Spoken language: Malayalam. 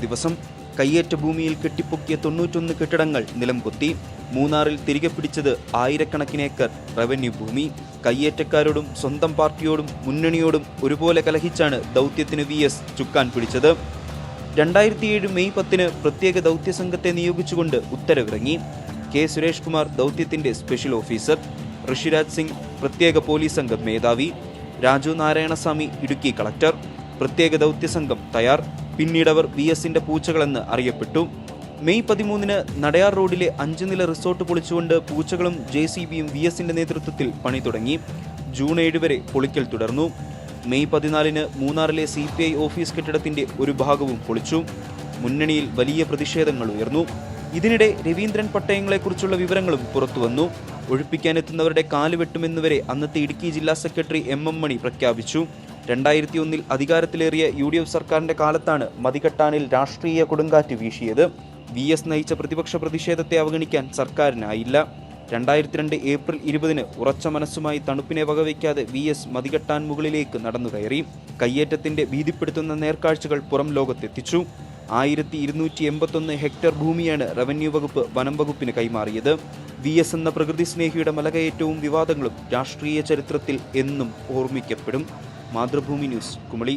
ദിവസം കയ്യേറ്റ ഭൂമിയിൽ കെട്ടിപ്പൊക്കിയ 91 കെട്ടിടങ്ങൾ നിലം കൊത്തി. മൂന്നാറിൽ തിരികെ പിടിച്ചത് ആയിരക്കണക്കിന് ഏക്കർ റവന്യൂ ഭൂമി. കയ്യേറ്റക്കാരോടും സ്വന്തം പാർട്ടിയോടും മുന്നണിയോടും ഒരുപോലെ കലഹിച്ചാണ് ദൗത്യത്തിന് VS ചുക്കാൻ പിടിച്ചത്. 2007 മെയ് 10 പ്രത്യേക ദൗത്യസംഘത്തെ നിയോഗിച്ചുകൊണ്ട് ഉത്തരവിറങ്ങി. K. സുരേഷ് കുമാർ ദൗത്യത്തിന്റെ സ്പെഷ്യൽ ഓഫീസർ, ഋഷിരാജ് സിംഗ് പ്രത്യേക പോലീസ് സംഘം മേധാവി, രാജു നാരായണസ്വാമി ഇടുക്കി കളക്ടർ. പ്രത്യേക ദൗത്യസംഘം തയ്യാർ. പിന്നീടവർ VSന്റെ പൂച്ചകളെന്ന് അറിയപ്പെട്ടു. മെയ് 13 നടയാർ റോഡിലെ 5 നില റിസോർട്ട് പൊളിച്ചുകൊണ്ട് പൂച്ചകളും JCBയും VSന്റെ നേതൃത്വത്തിൽ പണി തുടങ്ങി. ജൂൺ 7 വരെ പൊളിക്കൽ തുടർന്നു. മെയ് 14 മൂന്നാറിലെ CPI ഓഫീസ് കെട്ടിടത്തിന്റെ ഒരു ഭാഗവും പൊളിച്ചു. മുന്നണിയിൽ വലിയ പ്രതിഷേധങ്ങൾ ഉയർന്നു. ഇതിനിടെ രവീന്ദ്രൻ പട്ടയങ്ങളെക്കുറിച്ചുള്ള വിവരങ്ങളും പുറത്തുവന്നു. ഒഴിപ്പിക്കാനെത്തുന്നവരുടെ കാലുവെട്ടുമെന്നുവരെ അന്നത്തെ ഇടുക്കി ജില്ലാ സെക്രട്ടറി MM മണി പ്രഖ്യാപിച്ചു. 2001 അധികാരത്തിലേറിയ UDF സർക്കാരിന്റെ കാലത്താണ് മതികെട്ടാനിൽ രാഷ്ട്രീയ കൊടുങ്കാറ്റ് വീശിയത്. VS നയിച്ച പ്രതിപക്ഷ പ്രതിഷേധത്തെ അവഗണിക്കാൻ സർക്കാരിനായില്ല. 2002 ഏപ്രിൽ 20 ഉറച്ച മനസ്സുമായി തണുപ്പിനെ വകവയ്ക്കാതെ VS മതികെട്ടാൻ മുകളിലേക്ക് നടന്നു കയറി. കയ്യേറ്റത്തിന്റെ ഭീതിപ്പെടുത്തുന്ന നേർക്കാഴ്ചകൾ പുറം ലോകത്തെത്തിച്ചു. 1281 ഹെക്ടർ ഭൂമിയാണ് റവന്യൂ വകുപ്പ് വനം വകുപ്പിന് കൈമാറിയത്. VS എന്ന പ്രകൃതി സ്നേഹിയുടെ മലകയറ്റവും വിവാദങ്ങളും രാഷ്ട്രീയ ചരിത്രത്തിൽ എന്നും ഓർമ്മിക്കപ്പെടും. മാതൃഭൂമി ന്യൂസ്, കുമളി.